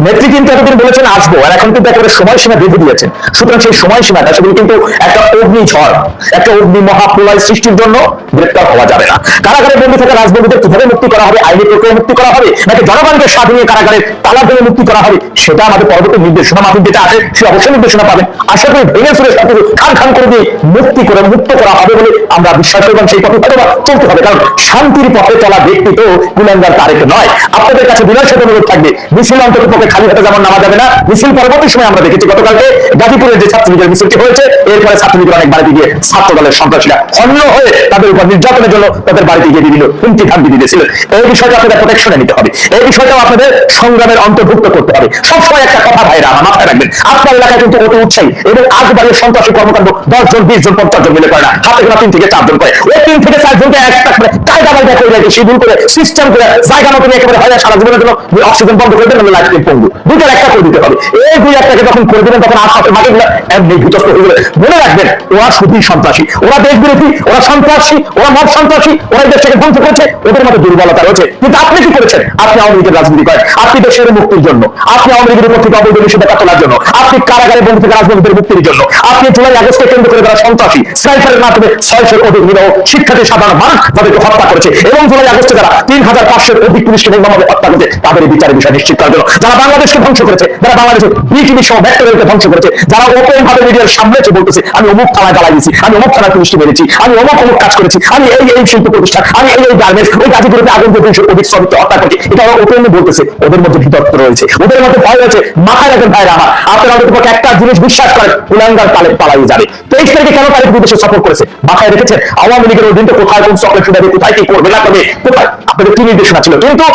নেত্রী কিন্তু এতদিন বলেছেন আসবো, আর এখন কিন্তু একেবারে সময়সীমা বেঁধে দিয়েছেন। সুতরাং সেই সময়সীমাটা সেগুলো কিন্তু একটা অগ্নিঝড়, একটা অগ্নি মহাপ্রলয় সৃষ্টির জন্য গ্রেপ্তার হওয়া যাবে না। কারাগারে বন্দী থাকা রাজবন্দীদের কিভাবে মুক্তি করা হবে, আইনি প্রক্রিয়া মুক্তি করা হবে, নাকি জনগণকে স্বাধীন কারাগারের তালা ভেঙে মুক্তি করা হবে, সেটা আমাদের পরবর্তী নির্দেশনা মাফিক যেটা আছে সে অবশ্যই নির্দেশনা পাবেন। আশা করি ভেঙে ফিরে সবকিছু খান খান করে দিয়ে মুক্তি করে মুক্ত করা হবে বলে আমরা বিশ্বাস করি, এবং সেই পথে হয়তো চলতে হবে। কারণ শান্তির পথে চলা ব্যক্তি তো কুলাঙ্গার তারেক নয়। আপনাদের কাছে বিনয় সাথে অনুরোধ থাকবে, মিছিল অন্তত পক্ষে খালি হাতে যেমন নামা যাবে না। মিছিল পরবর্তী সময় আমরা দেখেছি গতকালকে গাজীপুরের যে ছাত্রলীগের মিছিলটি হয়েছে, এরপরে ছাত্রলীগের অনেক বাড়িতে গিয়ে ছাত্র দলের সন্ত্রাসীরা হন্য হয়ে তাদের উপর নির্যাতনের জন্য তাদের বাড়িতে গিয়ে বিভিন্ন হুমকি ধামকি দিয়েছিলেন। এই বিষয়টা আপনাদের প্রোটেকশনে নিতে হবে, এই বিষয়টাও আপনাদের সংগ্রামের অন্তর্ভুক্ত করতে হবে। সবসময় একটা কথা ভাইরা আমার মাথায় রাখবেন, আপনার এলাকায় কিন্তু অতি উৎসাহী এবং আগবাড়ির সন্ত্রাসী কর্মকাণ্ড 10 জন 20 জন 50 জন মিলে করে না, হাতে গোনা 3 থেকে 4 জন করে। ওই 3 থেকে 4 জনকে একটা করে কায়দা বাইদা করে রেখে শিডিউল করে সিস্টেম করে জায়গা মতো একেবারে হয় সারা জীবনের জন্য অক্সিজেন বন্ধ করে দেন, লাইফ টাইম পঙ্গু। দুইটার একটা করে দিতে হবে। এই দুই একটাকে যখন করে দিবেন তখন আশপাশের মাটিগুলো এমনি বিধ্বস্ত হয়ে যাবে। মনে রাখবেন, ওরা শুধুই সন্ত্রাসী, ওরা দেশ বিরোধী, ওরা সন্ত্রাসী, ওরা মব সন্ত্রাসী, ওরা এই দেশটাকে ধ্বংস করেছে, ওদের মধ্যে দুর্বলতা রয়েছে। কিন্তু আপনি কি করেছেন? আপনি আওয়ামী লীগের রাজনীতি করেন, আপনি দেশের মুক্তির জন্য, আপনি আওয়ামী লীগের উপর থেকে অবৈধ নিষেধাজ্ঞা তোলার জন্য, আপনি কারাগারে বন্দী থেকে রাজনীতির মুক্তির জন্য, আপনি জুলাই আগস্টকে কেন্দ্র করে যারা সন্ত্রাসী স্নাইপারের মাধ্যমে 600-এর অধিক নিরহ শিক্ষার্থী সাধারণ মানুষ তাদেরকে হত্যা করেছে, এবং জুলাই আগস্টে যারা 3500-এর অধিক পুলিশকে নির্মমভাবে হত্যা করেছে তাদের বিচারের বিষয় নিশ্চিত করার জন্য, যারা বাংলাদেশকে ধ্বংস করেছে, যারা বাংলাদেশের বিটিভি সহ ব্যক্তিদেরকে ধ্বংস করেছে, যারা ওপেন ভাবে মিডিয়ার সামনে এসে বলতেছে আমি অমুক থানায় জ্বালাই দিয়েছি, আমি অমুক থানায় পুলিশকে মেরেছি, আমি অমুক অমুক কাজ করেছি, আমি এই শিল্প প্রতিষ্ঠান, আমি এই গার্মেন্টস, ওই গাজীপুরে আগুন দিয়ে 200 অধিক শ্রমিককে হত্যা করেছি, এটা ওরা ওপেনলি বলতেছে। ওদের মধ্যে বিতর্ক রয়েছে, ওদের মধ্যে ভয় রয়েছে। মাথায় রাখেন ভাইরা আমার, আপনারা ওদের পক্ষে একটা জিনিস বিশ্বাস করেন, কুলাঙ্গার তালে পালাই যাবে। 23 তারিখে কেন তারিখ বিদেশে সফর করেছে মাথায় রেখেছেন? আওয়ামী লীগের ওই দিনটা কোথায় কোন চকলেট শুধাবে, কোথায় কি করবে না করবে, কোথায় আপনাদের কি নির্দেশনা ছিল, কিন্তু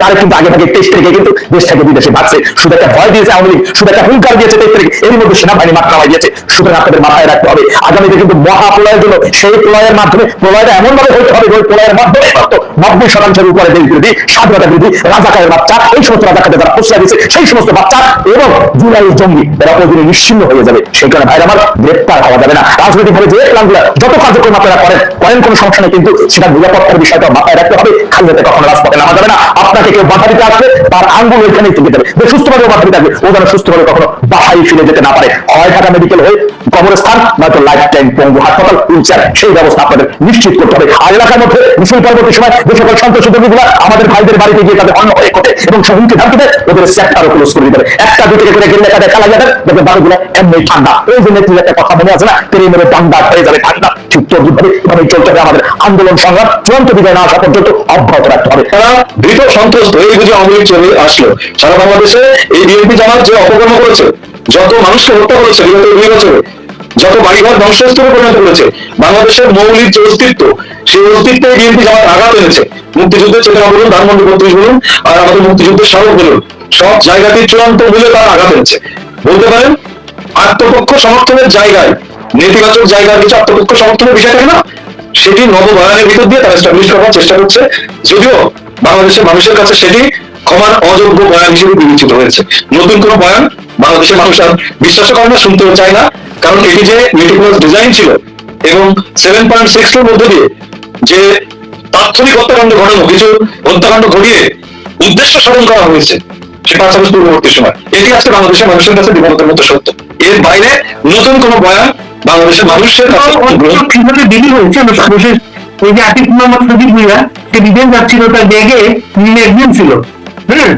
তারা কিন্তু আগে ভাগে 23 তারিখে কিন্তু দেশ থেকে বিদেশে ভাগছে। শুধু একটা ভয় দিয়েছে আওয়ামী লীগ, শুধু একটা হুঙ্কার দিয়েছে 23 তারিখ, এর মধ্যে সেনাবাহিনী মাত্রা দিয়েছে। সুতরাং আপনাদের মাথায় রাখতে হবে, আগামীতে কিন্তু মহাপ্রলয়ের জন্য সেই প্রলয়ের মাধ্যমে, প্রলয়টা এমন ভাবে হতে হবে ওই প্রলয়ের মাধ্যমে 90% উপরে দেশ বিরোধী, স্বাধীনতা বিরোধী, রাজাকারের বাচ্চা, এই সমস্ত রাজাকারদের যারা প্রশ্রয় দিয়েছে সেই সমস্ত বাচ্চা এবং জুলাই জঙ্গি এরা ওদিনে নিশ্চিন্ন হয়ে যাবে। সেই কারণে ভাইরা আমার গ্রেপ্তার হওয়া যাবে না। রাজনৈতিক ভাবে যে প্ল্যানগুলো যত কার্যক্রম আপনারা করেন কোনো সমস্যা নেই, কিন্তু সেটা নিরাপত্তার বিষয়টা মাথায় রাখতে হবে। খালি হাতে কখনো রাজপথে নামা যাবে না। আপনাকে কেউ বাধা দিতে আসলে তার আঙ্গুল ওইখানেই থেকে যাবে, যে সুস্থভাবে বাধা দিতে আসবে ও যেন সুস্থভাবে কখনো বাসায় ফিরে যেতে না পারে। হয় ঢাকা মেডিকেল হয়ে কবরস্থান, নয়তো লাইফ টাইম পঙ্গু হাসপাতাল, হুইলচেয়ার, সেই ব্যবস্থা আপনাদের নিশ্চিত করতে হবে। আর এলাকার মধ্যে মিছিল পরবর্তী সময় যে সকল সন্ত্রাসী কর্মীগুলো আমাদের ভাইদের বাড়িতে গিয়ে তাদের অন্য হয়ে কোটে এবং হুমকি ধামকি দেয়, ওদের সেক্টরও ক্লোজ করে দিতে হবে। একটা দুই থেকে করে গেলে তাদের খেলা যাবে, দেখবেন বাড়িগুলো এমনি ঠান্ডা। এই যে নেত্রীর একটা কথা মনে আছে না, তেরে মেরে ঠান্ডা হয়ে যাবে ঠান্ডা, ঠিক তদ্রুপভাবে এভাবেই চলতে হবে। আমাদের আন্দোলন সংগ্রাম চূড়ান্ত বিজয় না আসা পর্যন্ত অব্যাহত রাখতে হবে। তারা ভীত সন্ত্রস্ত, এই বুঝে আওয়ামী লীগ চলে আসলো। সারা বাংলাদেশে এই বিএনপি জামাত যে অপকর্ম করেছে, যত মানুষকে হত্যা করেছে বিগত 2 বছরে, যত বাড়িঘর ধ্বংসস্তূপে পরিণত করেছে, বাংলাদেশের মৌলিক যে অস্তিত্ব, সেই অস্তিত্বে বিএনপি জামাত আঘাত এনেছে। মুক্তিযুদ্ধের চেতনা বলুন, ধানমন্ডি 32 বলুন, আর আমাদের মুক্তিযুদ্ধের স্মারক বলুন, সব জায়গাতেই চূড়ান্ত মূল্যে তারা আঘাত এনেছে। বলতে পারেন আত্মপক্ষ সমর্থনের জায়গায়, নেতিবাচক জায়গার কিছু আত্মপক্ষ সমর্থনের বিষয় থাকে না, সেটি নববয়ানের ভিতর দিয়ে তারা এস্টাবলিশ করার চেষ্টা করছে। যদিও বাংলাদেশের মানুষের কাছে সেটি ক্ষমার অযোগ্য বয়ান হিসেবে বিবেচিত হয়েছে। নতুন কোন বয়ান বাংলাদেশের মানুষ আর বিশ্বাস করে না, শুনতেও চায় না। কারণ এটি যে মেটিকুলাস ডিজাইন ছিল এবং 7.62 মধ্যে দিয়ে যে তাৎক্ষণিক হত্যাকাণ্ড ঘটানো, কিছু হত্যাকাণ্ড ঘটিয়ে উদ্দেশ্য সাধন করা হয়েছে সে 5 আগস্ট পূর্ববর্তী সময়, এটি আজকে বাংলাদেশের মানুষের কাছে বিপদের মতো সত্য। এর বাইরে নতুন কোন বয়ান বাংলাদেশের মানুষের কাছে কিভাবে বিলি হয়েছে সর্বশেষ ওই যে আতিক মোহাম্মদ সজিব ভুইয়া সে বিদেশ যাচ্ছিল, তার ব্যাগে ম্যাগজিন ছিল, হ্যাঁ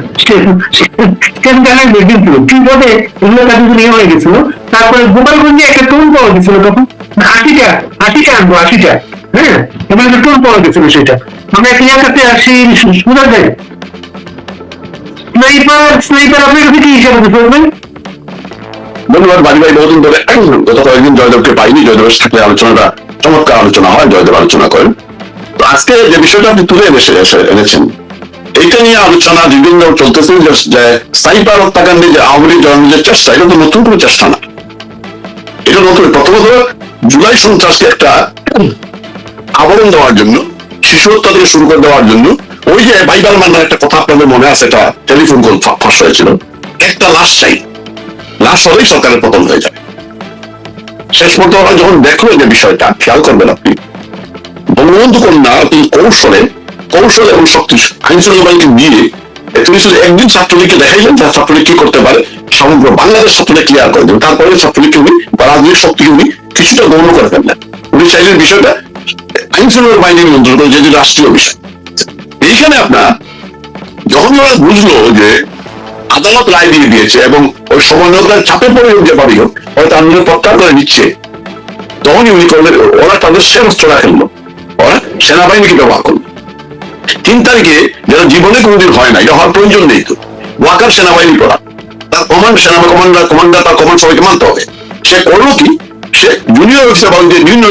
ম্যাগজিন ছিল, কিভাবে এগুলো কাছে নিয়ে হয়ে গেছিল। তারপরে গোপালগঞ্জে একটা টোন পাওয়া গেছিল, তখন 80টা আনবো 80টা, হ্যাঁ এবার একটা টোন পাওয়া গেছিল। সেটা আমরা একটা জায়গাতে আসি সোজা যায় স্নাইপার আপনার কাছে কি হিসাবে করবেন? ধন্যবাদ বাড়ি ভাই। বহুদিন ধরে গত কয়েকদিন জয়দেবকে পাইনি, জয়দেবের সাথে আলোচনাটা চমৎকার আলোচনা হয়, জয়দেব আলোচনা করেন। তো আজকে যে বিষয়টা আপনি তুলে এনেছেন, এইটা নিয়ে আলোচনা বিভিন্ন চলতেছে যে স্নাইপার হত্যাকাণ্ডে যে আওয়ামী লীগ জনগণের চেষ্টা, এটা তো নতুন কোনো চেষ্টা না। এটা নতুন, প্রথমত জুলাই সন্ত্রাসকে একটা আবরণ দেওয়ার জন্য, শিশু হত্যা থেকে শুরু করে দেওয়ার জন্য, ওই যে বাইবাল মান্নার একটা কথা আপনাদের মনে আছে, এটা টেলিফোন কল ফাঁস হয়েছিল, একটা লাশ চাই, লাশ হলেই সরকারের পতন হয়ে যাবে। শেষ পর্যন্ত ওরা যখন দেখলো যে বিষয়টা, খেয়াল করবেন আপনি, বঙ্গবন্ধু কন্যা কৌশলে এবং শক্তি আইনশৃঙ্খলা বাহিনীকে দিয়ে তিনি শুধু একদিন ছাত্রলীগকে দেখাইলেন যে ছাত্রলীগ কি করতে পারে, সমগ্র বাংলাদেশ ছাত্রলীগ ক্লিয়ার করে দেবেন। তারপরে ছাত্রলীগকে উনি বা রাজনৈতিক শক্তিকে উনি কিছুটা গৌণ করে ফেললেন। উনি চাইলেন বিষয়টা আইন শৃঙ্খলা বাহিনী নিয়ন্ত্রণ করে, যেটি রাষ্ট্রীয় বিষয়। এইখানে আপনার যখন ওরা বুঝলো যে আদালত রায় দিয়ে দিয়েছে এবং ওই সমন্বয়করা চাপে পড়ে যে পারি হোক হয়তো আন্দোলন প্রত্যাহার করে নিচ্ছে, তখনই উনি করলেন, ওরা তাদের সে অস্ত্রটা খেললো, ওরা সেনাবাহিনীকে ব্যবহার করলো। 3 তারিখে যারা জীবনে কোনোদিন হয় না, এটা হওয়ার প্রয়োজন নেই। তো ওয়াকার সেনাবাহিনী করা, তার কমান্ডার তার কমান্ড সবাইকে মানতে হবে। সে করলো কি, সে জুনিয়র অফিসার বা বিভিন্ন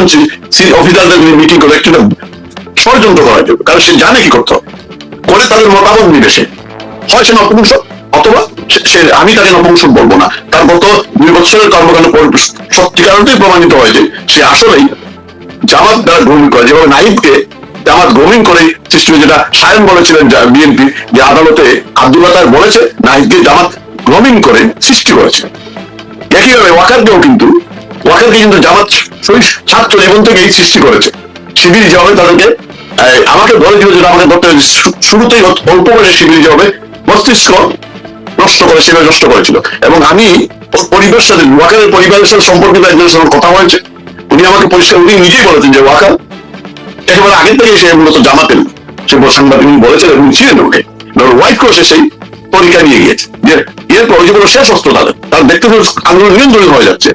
অফিসারদের মিটিং করে একটা ষড়যন্ত্র করার জন্য, কারণ সে জানে কি করতে হবে, করে তাদের মতামত নিবে। সে হয় সে নপুংসক, অথবা সে, আমি তাকে নপুংসক বলবো না, তার গত 2 বছরের কর্মকাণ্ড সত্যিকারতেই প্রমাণিত হয়েছে সে আসলেই জামাত দ্বারা গ্রহণ করে। যেভাবে নাহিদকে জামাত গ্রহণ করে সৃষ্টি, যেটা সায়ন বলেছিলেন বিএনপি যে আদালতে আব্দুল্লাহ তার বলেছে নাহিদকে জামাত গ্রহণ করে সৃষ্টি করেছে, একইভাবে ওয়াকারকেও কিন্তু জামাত ছাত্র জীবন থেকেই সৃষ্টি করেছে। শিবির যেভাবে তাদেরকে আমাকে ধরে দিল, যেটা আমাকে ধরতে শুরুতেই অল্প করে শিবির যেভাবে মস্তিষ্ক নষ্ট করে, সেভাবে নষ্ট করেছিল। এবং আমি ওর পরিবারের সাথে, ওয়াকারের পরিবারের সাথে সম্পর্কিত একজনের সঙ্গে কথা হয়েছে, উনি আমাকে পরিষ্কার, উনি নিজেই বলেছেন যে ওয়াকার একেবারে আগের থেকে সে মূলত জামাতের, সে সাংবাদিক বলেছেন এবং ছিলেন ওকে হোয়াইট ক্রসে সেই পরীক্ষা নিয়ে গিয়েছে যে এরপর ওই যে কোনো শেষ অস্ত্র তার দেখতে আন্দোলন নিয়ন্ত্রণ হয়ে যাচ্ছে।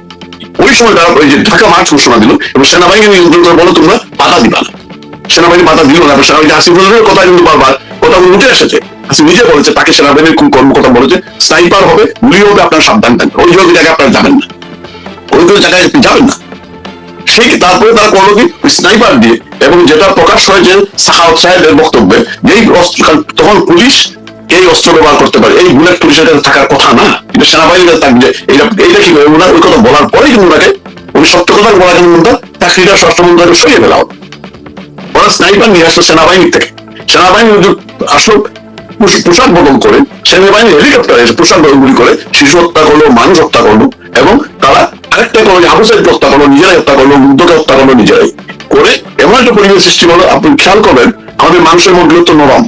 ওই সময় তারা ওই যে ঢাকা মার্চ ঘোষণা দিল এবং সেনাবাহিনী নিয়ন্ত্রণ করে বলো তোমরা বাধা দিবা না। সেনাবাহিনী বাধা দিল না। সেনাবাহিনী হাসিবুলের কথা কিন্তু বারবার কথাগুলো উঠে এসেছে। হাসিব নিজে বলেছে, তাকে সেনাবাহিনীর কোন কর্মকর্তা বলেছে স্নাইপার হবে, গুলি হবে, আপনার সাবধান থাকবেন, ওই জায়গায় আপনারা যাবেন না, ওইগুলো জায়গায় আপনি যাবেন না। সেই তারপরে তারা করলো কি, ওই স্নাইপার দিয়ে, এবং যেটা প্রকাশ হয়েছে সাখাওয়াত সাহেবের বক্তব্যে, যেই তখন পুলিশ এই অস্ত্র ব্যবহার করতে পারে, এই বুলেট পুলিশের কাছে থাকার কথা না, এটা সেনাবাহিনীর কাছে থাকবে। এইটা কি করে ওনার ওই কথা বলার পরেই কিন্তু ওনাকে উনি সত্য কথা বলার জন্য চাকরিটা স্বরাষ্ট্রমন্ত্রীকে সরিয়ে ফেলা হবে। ওরা স্নাইপার নিয়ে আসলো সেনাবাহিনীর থেকে, সেনাবাহিনী আসলো পোশাক বদল করে, সেনাবাহিনী হেলিকপ্টার এসে পোশাক বদলগুলি করে শিশু হত্যা করলো, মানুষ হত্যা করলো, এবং তারা আরেকটা করলো হাফুসাইদকে হত্যা করলো, নিজেরাই হত্যা করলো, মুগ্ধকে হত্যা করলো নিজেরাই করে, এমন একটা পরিবেশ সৃষ্টি হলো। আপনি খেয়াল করবেন আমাদের মানুষের মধ্যে তো নরম,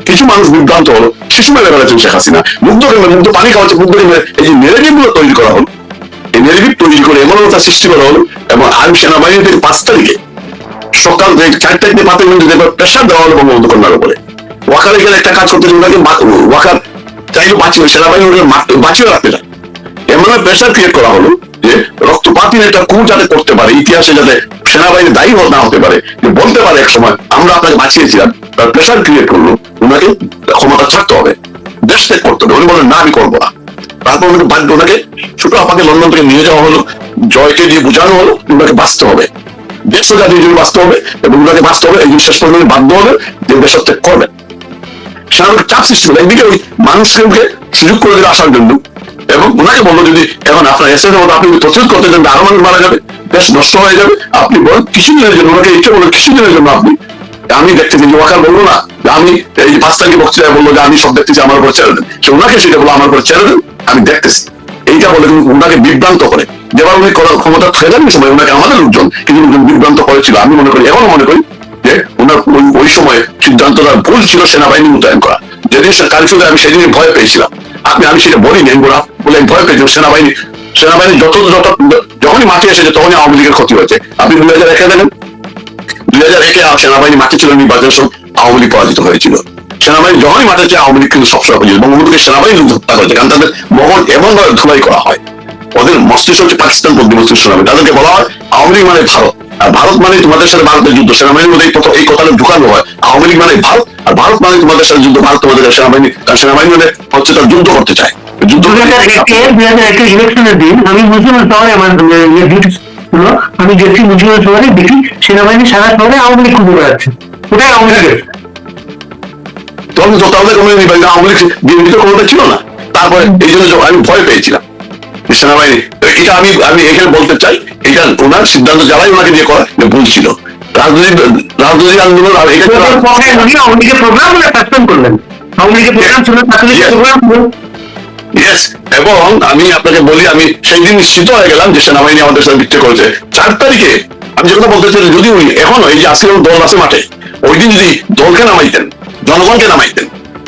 কিছু মানুষ বিভ্রান্ত হলো, শিশু মেরে ফেলেছেন শেখ হাসিনা, মুগ্ধকে পানি খাওয়াচ্ছে, মুগ্ধকে এই যে নেগেটিভ গুলো তৈরি করা হলো, এই নেগেটিভ তৈরি করে এমন অবস্থা সৃষ্টি করা হলো। এবং আর্মি সেনাবাহিনী থেকে 5 তারিখে সকাল 4 তারিখে 5 তারিখে প্রেশার দেওয়া হলো বঙ্গবন্ধু কন্যার উপরে। ওয়াকার এখানে একটা কাজ করতে, ওয়াকার চাইলে বাঁচিয়ে, সেনাবাহিনী বাঁচিয়ে রাখতে চায়, এমন প্রেশার ক্রিয়েট করা হলো যে রক্তপাতির একটা কু যাতে করতে পারে, ইতিহাসে যাতে সেনাবাহিনী দায়ী না হতে পারে, বলতে পারে এক সময় আমরা আপনাকে বাঁচিয়েছিলাম, তার প্রেশার ক্রিয়েট করলো ওনাকে ক্ষমতা ছাড়তে হবে, দেশ ত্যাগ করতে হবে। উনি বলেন না আমি করবো না। তারপর ওনাকে ছোট আপাকে লন্ডন থেকে নিয়ে যাওয়া হলো, জয়কে দিয়ে বোঝানো হলো ওনাকে বাঁচতে হবে, দেশ ও জাতির জন্য বাঁচতে হবে, এবং ওনাকে বাঁচতে হবে। এই শেষ পর্যন্ত বাধ্য হবে যে দেশত্যাগ করবেন। সেনাবাহিনীর চাপ সৃষ্টি হলো, একদিকে ওই মানুষকে সুযোগ করে দিল আসার জন্য, এবং ওনাকে বললো যদি এখন আপনার এসএস এর মতো আপনি প্রতিরোধ করতে চান, আরো মানুষ মারা যাবে, দেশ নষ্ট হয়ে যাবে, আপনি বলেন কিছুদিনের জন্য, ওনাকে ইচ্ছে বললো কিছুদিনের জন্য আপনি, আমি দেখতেছি যে ওয়াকার বললো না যে আমি এই 5 তারিখে বক্তৃতায় বললো যে আমি সব দেখতেছি, আমার উপর ছেড়ে দেন, সে ওনাকে সেটা বললো আমার উপর ছেড়ে দেন, আমি দেখতেছি, এইটা বলে কিন্তু ওনাকে বিভ্রান্ত করে। যেবার উনি ক্ষমতা ফেরানোর সময় ওনাকে আমাদের লোকজন কিন্তু বিভ্রান্ত করেছিল। আমি মনে করি, এখনো মনে করি যে ওনার ওই সময় সিদ্ধান্তটা ভুল ছিল সেনাবাহিনী মোতায়েন করা। যেদিন কারিশোরে আমি সেদিনই ভয় পেয়েছিলাম, আমি সেটা বলিনি বলে আমি ভয় পেয়েছিলাম। সেনাবাহিনী যখনই মাঠে এসেছে তখনই আওয়ামী লীগের ক্ষতি হয়েছে। আপনি 2001 দেখেন, 2001 সেনাবাহিনী মাঠে ছিল, নির্বাচনের সময় আওয়ামী লীগ পরাজিত হয়েছিল। সেনাবাহিনী যখনই মাঠে ছিল আওয়ামী লীগ কিন্তু সবসময় হয়েছিল। বঙ্গবন্ধুকে সেনাবাহিনী হত্যা করেছে, কারণ তাদের মহল এমন ভাবে ধুলাই করা হয়, ওদের মস্তিষ্ক হচ্ছে পাকিস্তান পন্থী মস্তিষ্ক নামে। তাদেরকে বলা হয় আওয়ামী লীগ মানে ভারত, আর ভারত মানে তোমাদের সাথে ভারতের যুদ্ধ। সেনাবাহিনীর মধ্যে এই কথাটা ঢুকানো হয়, আওয়ামী লীগ মানে ভারত, আর ভারত মানে তোমাদের সাথে যুদ্ধ, ভারত তোমাদের সেনাবাহিনী, কারণ সেনাবাহিনী মানে হচ্ছে তার যুদ্ধ করতে চায়। 2001 ইলেকশনের দিন আমি মুসলমান শহরে আমার আমি গেছি, মুসলমান শহরে দেখি সেনাবাহিনী সারা শহরে আওয়ামী লীগ খুঁজে বেড়াচ্ছে, ওটাই আওয়ামী লীগের। তখন তাদের কোনো নির্বাচন আওয়ামী লীগ বিরোধিতা কোনোটা ছিল না। তারপরে এই জন্য আমি ভয় পেয়েছিলাম সেনাবাহিনী। এটা আমি এখানে বলতে চাই, এটা ওনার সিদ্ধান্ত যারাই ওনাকে দিয়ে করা ভুল ছিল। রাজনৈতিক আন্দোলন আওয়ামী লীগের প্রোগ্রাম সাসপেন্ড করলেন, আওয়ামী লীগের প্রোগ্রাম ছিল, এবং আমি আপনাকে বলি, আমি সেই দিন নিশ্চিত হয়ে গেলাম যে সেনাবাহিনী আমাদের সাথে বিক্রি করেছে। 4 তারিখে আমি যে কথা বলতে চাই, যদি উনি এখনো এই যে আজকে দল আছে মাঠে, ওই দিন যদি দলকে নামাইতেন, জনগণকে নামাইতেন,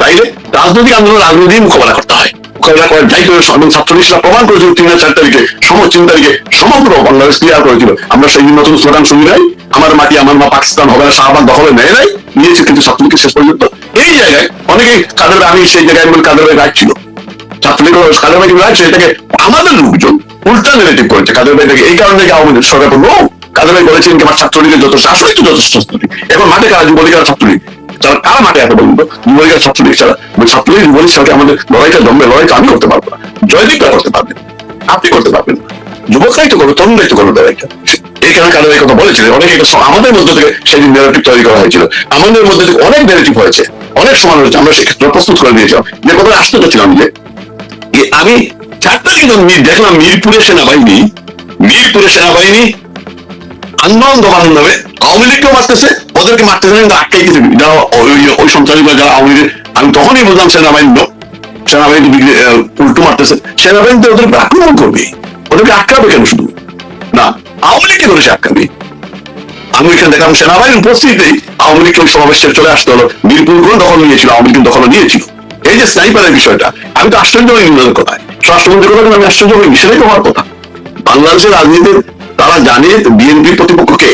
তাইলে রাজনৈতিক আন্দোলন রাজনীতি মোকাবেলা করতে হয়, মোকাবেলা করার দায়িত্ব এবং ছাত্রলীগরা প্রমাণ করেছিল 3 আর 4 তারিখে 3 তারিখে সমগ্র বাংলাদেশ ক্লিয়ার করেছিল। আমরা সেই নতুন স্লোগান শুনি নাই, আমার মাটি আমার মা, পাকিস্তান হবে না, শাহবাগ দখলে নেয় নাই, নিয়েছে কিন্তু ছাত্রলীগকে শেষ পর্যন্ত। এই জায়গায় অনেকেই কাদের ভাই, আমি সেই জায়গায় কাদের ভাই রাইট ছিল, ছাত্রলীগ কাদের ভাই রাইট ছিল, এটাকে আমাদের লোকজন উল্টা নেগেটিভ করেছে কাদের ভাই থেকে। এই কারণে আওয়ামী লীগ সরকার করবো কাদের ভাই বলেছেন কি আমার ছাত্রলীগের যথেষ্ট, আসলে তো যথেষ্ট ছাত্রলীগ। এখন মাঠে কারা যুবলীগ আর ছাত্রলীগ, তারা কারা মাঠে এত বলুন তো? যুবলীগ আর ছাত্রলীগ ছাড়া, ছাত্রলীগ যুবলীগ ছাড়া আমাদের লড়াইটা জমবে, লড়াইটা আমি করতে পারবো না, জয়দীপরা করতে পারবেন, আপনি করতে পারবেন না, যুবকরাই তো করবে, তরুণরাই তো করবে লড়াইটা। এই কারণে কাদের এই কথা বলেছিলেন, অনেকে এটা আমাদের মধ্যে থেকে সেদিন ন্যারেটিভ তৈরি করা হয়েছিল, আমাদের মধ্যে থেকে অনেক ন্যারেটিভ হয়েছে, অনেক সমান হয়েছে, আমরা সেক্ষেত্রে প্রস্তুত করে দিয়েছিলাম। যে কথা আসতে চাচ্ছিলাম যে আমি 4 তারিখে দেখলাম মিরপুরে সেনাবাহিনী আন্দোলন দমানোর নামে আওয়ামী লীগকেও মারতেছে, ওদেরকে মারতেছে কিন্তু আটকাইতেছে যারা ওই সন্ত্রাসীরা, যারা আওয়ামী লীগের। আমি তখনই বুঝলাম সেনাবাহিনী উল্টো মারতেছে, সেনাবাহিনী তো ওদেরকে আক্রমণ করবে, ওদেরকে আটকাবে কেন? শুধু না, আওয়ামী লীগকে করে সে আটকাবে। আমি এখানে দেখলাম সেনাবাহিনীর উপস্থিতিতেই আওয়ামী লীগ ওই সমাবেশে চলে আসতে হলো, মিরপুর দখল নিয়েছিল, আওয়ামী লীগ দখল নিয়েছিল। এই যে স্নাইপারের বিষয়টা, আমি তো আশ্চর্য হই ইংরেজের কথায়, স্বরাষ্ট্রমন্ত্রীর কথা আমি আশ্চর্য হই, সেটাই তো আমার কথা। বাংলাদেশের রাজনীতিতে তারা জানে বিএনপির প্রতিপক্ষকে,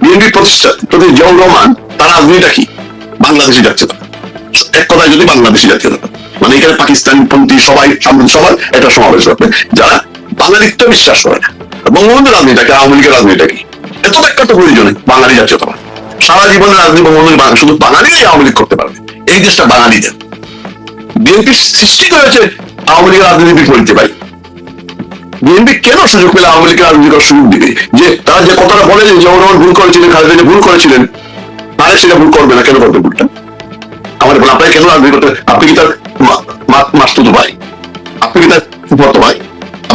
বিএনপির প্রতি জিয়াউর রহমান, তার রাজনীতিটা কি? বাংলাদেশি জাতীয়তা, এক কথায় যদি বাংলাদেশি জাতীয়তা, মানে এখানে পাকিস্তানি পন্থী সবাই সবার একটা সমাবেশ হবে যারা বাঙালিত্ব বিশ্বাস করে না। বঙ্গবন্ধুর রাজনীতিটাকে, আওয়ামী লীগের রাজনীতিটাকে এত ব্যাখ্যা তো প্রয়োজনে, বাঙালি জাতীয়তা সারা জীবনের রাজনীতি বঙ্গবন্ধু শুধু বাঙালিরাই আওয়ামী লীগ করতে পারবে, এই দেশটা বাঙালিদের। বিএনপি সৃষ্টি করেছে আওয়ামী লীগের রাজনীতির বিপরীতে। ভাই, বিএনপি কেন সুযোগ পেলে আওয়ামী লীগের রাজনীতি করার সুযোগ দিবে? যে তারা যে কথাটা বলে যে জিয়াউর রহমান ভুল করেছিলেন, খালেদা ভুল করেছিলেন, তাহলে সেটা ভুল করবে না, কেন করবে ভুলটা? আমার বলে আপনাকে কেন রাজনীতি করতে? আপনি কি তার মাস্তুতো ভাই? আপনি কি তার ফুফাতো ভাই,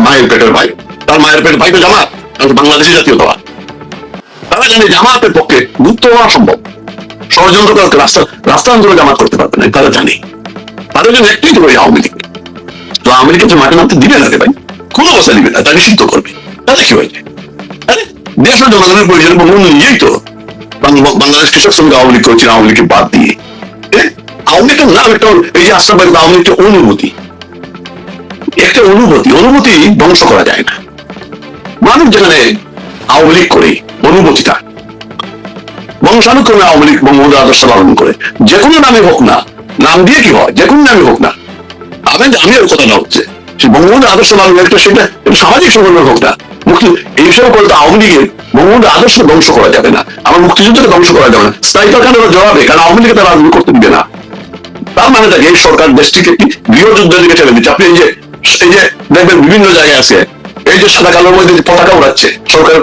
মায়ের পেটের ভাই? তার মায়ের পেটের ভাই তো জামাত, বাংলাদেশি জাতীয়তাবাদ। তারা জানে জামাতের পক্ষে মুক্ত হওয়া সম্ভব, ষড়যন্ত্র করে রাস্তা আন্দোলন জামাত করতে পারবে না, তারা জানে। তাদের জন্য একটাই তো আওয়ামী লীগ। তো আওয়ামী লীগকে মাঠে নামতে দিবে না রে ভাই, কোনো অবস্থা দিবে না, তা নিষিদ্ধ করবে। তাহলে কি হয়েছে? আরে দেশের জনগণের প্রয়োজন বঙ্গবন্ধু নিজেই তো বাংলাদেশ কৃষক শ্রমিক আওয়ামী লীগ করেছিল, আওয়ামী লীগকে বাদ দিয়ে। আওয়ামী লীগের নাম একটা, এই যে আশ্রম আওয়ামী লীগের অনুভূতি, একটা অনুভূতি ধ্বংস করা যায় না। মানুষ যেখানে আওয়ামী লীগ করে অনুভূতিটা বংশানুক্রমে আওয়ামী লীগ বঙ্গবন্ধুর আদর্শ পালন করে, যে কোনো নামে হোক না, নাম দিয়ে কি হয়, যে কোনো নামে হোক না, আমি আর কথাটা হচ্ছে সে বঙ্গবন্ধুর আদর্শ পালন একটা, সেটা সামাজিক সংগঠন হোক না, মুক্তি এই বিষয়ে বলতে আওয়ামী লীগের বঙ্গবন্ধুর আদর্শ ধ্বংস করা যাবে না, আমার মুক্তিযুদ্ধকে ধ্বংস করা যাবে না। স্নাইপার কেন জবাবে, কারণ আওয়ামী লীগকে তারা রাজনীতি করতে দিবে না। তার মানে থাকে এই সরকার দেশটিকে একটি গৃহযুদ্ধের দিকে ঠেলে দিচ্ছে। আপনি এই যে দেখবেন বিভিন্ন জায়গায় আছে, এই যে সাদা কালোর মধ্যে পতাকা উড়াচ্ছে, সরকারের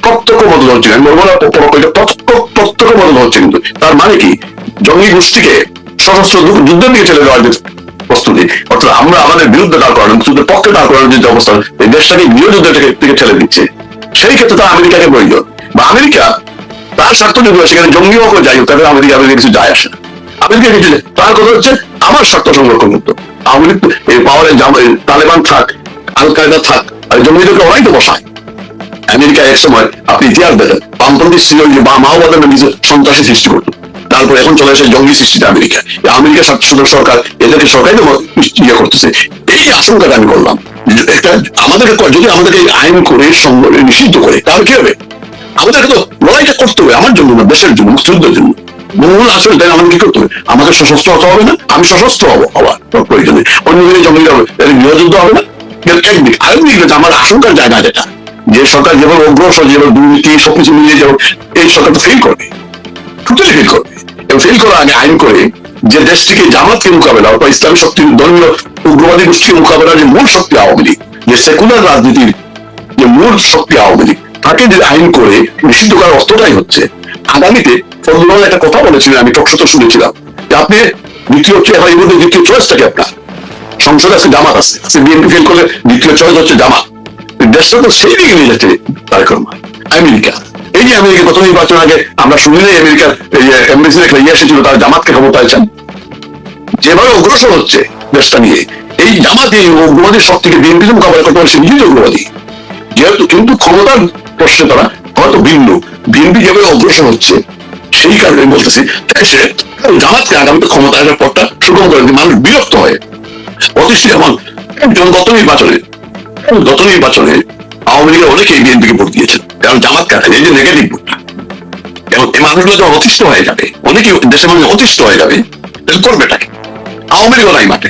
প্রত্যক্ষ মদত হচ্ছে, আমি বলবো না প্রত্যক্ষ মদত হচ্ছে। কিন্তু তার মানে কি, জঙ্গি গোষ্ঠীকে সশস্ত্র যুদ্ধের দিকে ঠেলে দেওয়ার প্রস্তুতি, অর্থাৎ আমরা আমাদের বিরুদ্ধে দাঁড় করানো, মুক্তিযুদ্ধের পক্ষে দাঁড় করানোর যে অবস্থা, এই দেশটাকে গৃহযুদ্ধের দিকে ঠেলে দিচ্ছে। সেই ক্ষেত্রে তার আমেরিকাকে প্রয়োজন, বা আমেরিকা তার স্বার্থ যদি সেখানে জঙ্গি হোক যাই হোক, তাদের আমেরিকা কিছু যায় আসে না। আমেরিকা কিছু তার কথা হচ্ছে আমার স্বার্থ সংরক্ষণ করতো। আওয়ামী লীগ এই পাওয়ারে তালেবান থাক, আল কায়দা থাক, আর জঙ্গিদেরকে ওরাই তো বসায়। আমেরিকা এক সময় আপনি ইতিহাস দেখেন, বামপন্থী বা মাওবাদের নামে সন্ত্রাসী সৃষ্টি করতো, তারপর এখন চলে আসে জঙ্গি সৃষ্টিটা আমেরিকা। আমেরিকা সরকার এদেরকে সরকারি ইয়ে করতেছে। এই আশঙ্কাটা আমি করলাম, একটা আমাদেরকে যদি আমাদেরকে আইন করে নিষিদ্ধ করে, তাহলে কি হবে? আমাদেরকে তো লড়াইটা করতে হবে, আমার জন্য না, দেশের জন্য, মুক্তিযুদ্ধের জন্য। মূল আসলে তাই আমাদের কি করতে হবে? আমাদের সশস্ত্র হতে হবে না, আমি সশস্ত্র হবো হওয়ার প্রয়োজনে, অন্যদিকে জঙ্গি হবে, গৃহযুদ্ধ হবে না। একদিক আরেকদিক আমার আশঙ্কার জায়গা যেটা, যে সরকার যেভাবে অগ্রসর, যেভাবে দুর্নীতি সবকিছু মিলিয়ে যাবে, এই সরকার তো ফেল করবে, টোটালি ফেল করবে। এবং ফেল করার আগে আইন করে যে দেশটিকে জামাতকে মোকাবেলা অথবা ইসলামী শক্তি, ধর্মীয় উগ্রবাদী গোষ্ঠীর মোকাবেলার যে মূল শক্তি আওয়ামী লীগ, যে সেকুলার রাজনীতির যে মূল শক্তি আওয়ামী লীগ, তাকে যে আইন করে নিষিদ্ধ করার অর্থটাই হচ্ছে আগামীতে ফজলুল একটা কথা বলেছিলেন, আমি টকশোতে শুনেছিলাম, যে আপনি দ্বিতীয় চয়েসটাকে আপনার সংসদে আছে জামাত আছে, বিএনপি ফেল করলে দ্বিতীয় চয়েস হচ্ছে জামাত। দেশটা তো সেই দিকে নিয়ে যাচ্ছে তারেক রহমান। আমেরিকা, এই যে আমেরিকা গত নির্বাচন আগে আমরা শুনলে আমেরিকার এমবেসির একটা ইয়ে এসেছিল, তারা জামাতকে ক্ষমতায় চান। যেভাবে অগ্রসর হচ্ছে দেশটা নিয়ে, এই জামাত এই উগ্রবাদী শক্তিকে বিএনপিকে মোকাবেলা করতে পারছে, নিজেই উগ্রবাদী যেহেতু, কিন্তু ক্ষমতার প্রশ্নে তারা হয়তো ভিন্ন। বিএনপি যেভাবে অগ্রসর হচ্ছে সেই কারণে বলতেছি, দেশে জামাতকে আগামীতে ক্ষমতা আসার পথটা সুগম করে দিয়ে মানুষ বিরক্ত হয় অতিষ্ঠ। যেমন গত নির্বাচনে আওয়ামী লীগের অনেকেই বিএনপিকে ভোট দিয়েছেন, কারণ জামাত কাটে এই যে নেগেটিভ ভোটটা। এবং এই মানুষগুলো যখন অতিষ্ঠ হয়ে যাবে, অনেকেই দেশের মানুষ অতিষ্ঠ হয়ে যাবে, তাহলে করবেটাকে? আওয়ামী লীগও নাই মাঠে,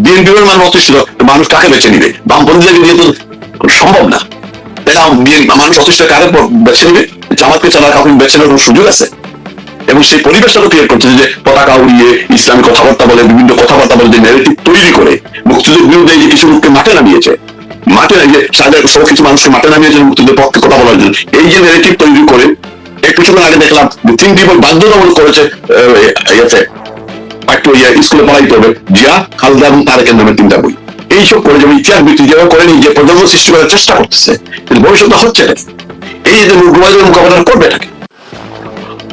বিএনপির মানুষ অতিষ্ঠ, মানুষ কাকে বেছে নিবে? বামপন্থীদেরকে নিয়ে তো সম্ভব না। তাহলে মানুষ অতিষ্ঠ কারে বেছে নিবে? জামাতকে ছাড়া কাউকে বেছে নেওয়ার সুযোগ আছে? এবং সেই পরিবেশটা ক্রিয়েট করছে যে পতাকা উড়িয়ে ইসলামী কথাবার্তা বলে, বিভিন্ন কথাবার্তা বলে, যে ন্যারেটিভ তৈরি করে মুক্তিযুদ্ধের বিরুদ্ধে যে কিছু লোককে মাঠে নামিয়েছে, সব কিছু মানুষকে মাঠে নামিয়েছে মুক্তিযুদ্ধের পক্ষে কথা বলার জন্য। এই যে ন্যারেটিভ তৈরি করে, কিছুক্ষণ আগে দেখলাম 3টি বই বাধ্যতামূলক করেছে স্কুলে পড়াইতে হবে, জিয়া, খালেদা এবং তারেকের নামে 3টা বই। এইসব করে যেমন ইতিহাস ভিত্তি যেভাবে করেনি, যে প্রজন্ম সৃষ্টি করার চেষ্টা করতেছে, কিন্তু ভবিষ্যৎ হচ্ছে না। এই যে মোকাবেলা করবে এটাকে।